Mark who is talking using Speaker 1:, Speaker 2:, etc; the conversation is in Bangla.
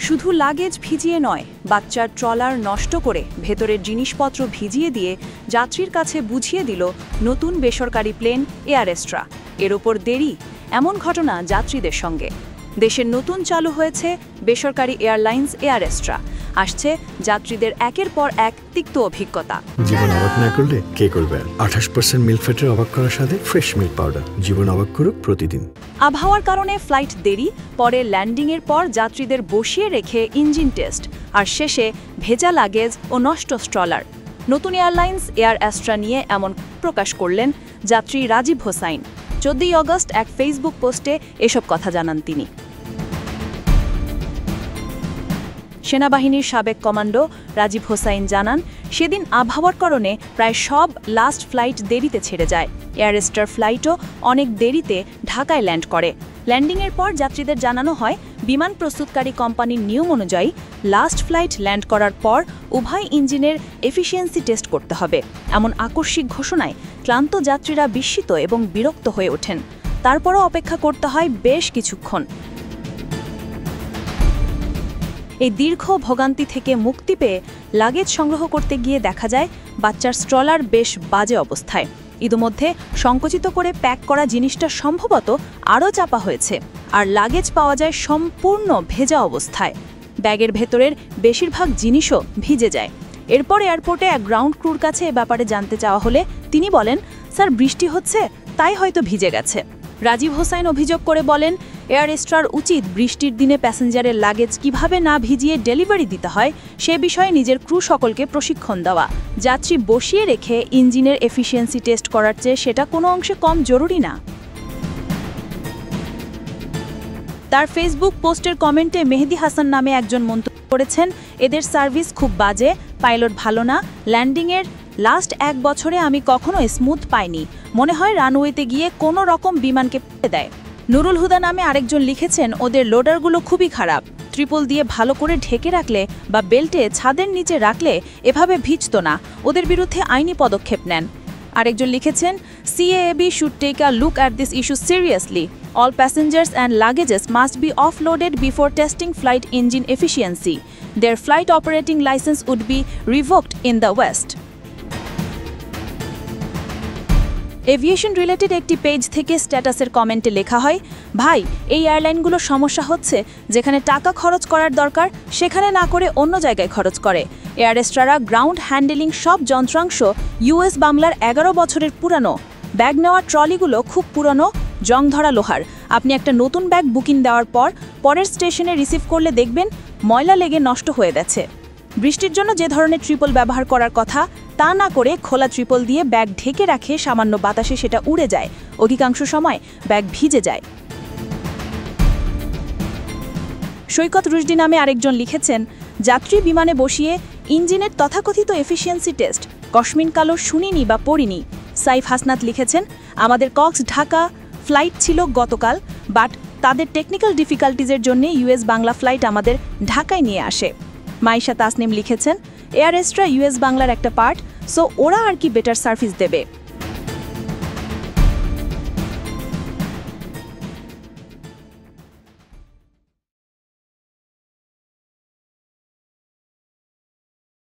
Speaker 1: শুধু লাগেজ ভিজিয়ে নয়, বাচ্চার ট্রলার নষ্ট করে ভেতরের জিনিসপত্র ভিজিয়ে দিয়ে যাত্রীর কাছে বুঝিয়ে দিল নতুন বেসরকারি প্লেন এয়ার এস্ট্রা। এর ওপর দেরি, এমন ঘটনা যাত্রীদের সঙ্গে। দেশের নতুন চালু হয়েছে বেসরকারি এয়ারলাইন্স এয়ার এস্ট্রা। আসছে যাত্রীদের একের পর এক তিক্ত অভিজ্ঞতা।
Speaker 2: জীবন অবাক না করলে কে করবে? 28% মিল্ক ফ্যাটের অবাক করার সাথে ফ্রেশ মিল্ক পাউডার। জীবন অবাক করুক প্রতিদিন।
Speaker 1: আবহাওয়ার কারণে ফ্লাইট দেরি, পরে ল্যান্ডিংয়ের পর যাত্রীদের বসিয়ে রেখে ইঞ্জিন টেস্ট, আর শেষে ভেজা লাগেজ ও নষ্ট স্ট্রলার। নতুন এয়ারলাইন্স এয়ার এস্ট্রা নিয়ে এমন প্রকাশ করলেন যাত্রী রাজীব হোসাইন। 14 অগস্ট এক ফেসবুক পোস্টে এসব কথা জানান তিনি। সেনাবাহিনীর সাবেক কমান্ডো রাজীব হোসাইন জানান, সেদিন আবহাওয়ার কারণে প্রায় সব লাস্ট ফ্লাইট দেরিতে ছেড়ে যায়। এয়ার এস্ট্রার ফ্লাইটও অনেক দেরিতে ঢাকায় ল্যান্ড করে। ল্যান্ডিংয়ের পর যাত্রীদের জানানো হয়, বিমান প্রস্তুতকারী কোম্পানির নিয়ম অনুযায়ী লাস্ট ফ্লাইট ল্যান্ড করার পর উভয় ইঞ্জিনের এফিসিয়েন্সি টেস্ট করতে হবে। এমন আকস্মিক ঘোষণায় ক্লান্ত যাত্রীরা বিস্মিত এবং বিরক্ত হয়ে ওঠেন। তারপরও অপেক্ষা করতে হয় বেশ কিছুক্ষণ। এই দীর্ঘ ভোগান্তি থেকে মুক্তি পেয়ে লাগেজ সংগ্রহ করতে গিয়ে দেখা যায় বাচ্চার স্ট্রলার বেশ বাজে অবস্থায়। ইতিমধ্যে সংকুচিত করে প্যাক করা জিনিসটা সম্ভবত আরও চাপা হয়েছে, আর লাগেজ পাওয়া যায় সম্পূর্ণ ভেজা অবস্থায়। ব্যাগের ভেতরের বেশিরভাগ জিনিসও ভিজে যায়। এরপর এয়ারপোর্টে এক গ্রাউন্ড ক্রুর কাছে এ ব্যাপারে জানতে চাওয়া হলে তিনি বলেন, স্যার বৃষ্টি হচ্ছে তাই হয়তো ভিজে গেছে। রাজীব হোসাইন অভিযোগ করে বলেন, এয়ার এস্ট্রার উচিত বৃষ্টির দিনে প্যাসেঞ্জারের লাগেজ কিভাবে না ভিজিয়ে ডেলিভারি দিতে হয় সে বিষয়ে নিজের ক্রু সকলকে প্রশিক্ষণ দেওয়া। যাত্রী বসিয়ে রেখে ইঞ্জিনের এফিসিয়েন্সি টেস্ট করার চেয়ে সেটা কোনো অংশে কম জরুরি না। তার ফেসবুক পোস্টের কমেন্টে মেহেদি হাসান নামে একজন মন্তব্য করেছেন, এদের সার্ভিস খুব বাজে, পাইলট ভালো না, ল্যান্ডিংয়ের লাস্ট 1 বছরে আমি কখনো স্মুথ পাইনি, মনে হয় রানওয়েতে গিয়ে কোনো রকম বিমানকে পেয়ে দেয়। নুরুল হুদা নামে আরেকজন লিখেছেন, ওদের লোডারগুলো খুবই খারাপ, ট্রিপল দিয়ে ভালো করে ঢেকে রাখলে বা বেল্টে ছাদের নিচে রাখলে এভাবে ভিজত না, ওদের বিরুদ্ধে আইনি পদক্ষেপ নেন। আরেকজন লিখেছেন, CAAB should take a look at this issue seriously. All passengers and luggages must be offloaded before testing flight engine efficiency. Their flight operating license would be revoked in the West. Aviation related একটি পেজ থেকে স্ট্যাটাসের কমেন্টে লেখা হয়, ভাই এই এয়ারলাইনগুলোর সমস্যা হচ্ছে যেখানে টাকা খরচ করার দরকার সেখানে না করে অন্য জায়গায় খরচ করে। এয়ার এস্ট্রারা গ্রাউন্ড হ্যান্ডেলিং সব যন্ত্রাংশ US বাংলার 11 বছরের পুরানো। ব্যাগ নেওয়ার ট্রলিগুলো খুব পুরনো, জং ধরা লোহার। আপনি একটা নতুন ব্যাগ বুকিং দেওয়ার পর পরের স্টেশনে রিসিভ করলে দেখবেন ময়লা লেগে নষ্ট হয়ে গেছে। বৃষ্টির জন্য যে ধরনের ট্রিপল ব্যবহার করার কথা তা না করে খোলা ট্রিপল দিয়ে ব্যাগ ঢেকে রাখে, সামান্য বাতাসে সেটা উড়ে যায়, অধিকাংশ সময় ব্যাগ ভিজে যায়। সৈকত রুশদি নামে আরেকজন লিখেছেন, যাত্রী বিমানে বসিয়ে ইঞ্জিনের তথাকথিত এফিসিয়েন্সি টেস্ট কসমিন কালো শুনিনি বা পড়িনি। সাইফ হাসনাত লিখেছেন, আমাদের কক্স ঢাকা ফ্লাইট ছিল গতকাল, বাট তাদের টেকনিক্যাল ডিফিকাল্টিজের জন্য US বাংলা ফ্লাইট আমাদের ঢাকায় নিয়ে আসে। মাইশা তাসনিম লিখেছেন, এয়ার এস্ট্রা US বাংলার একটা পার্ট, সো ওরা আর কি বেটার সার্ভিস দেবে।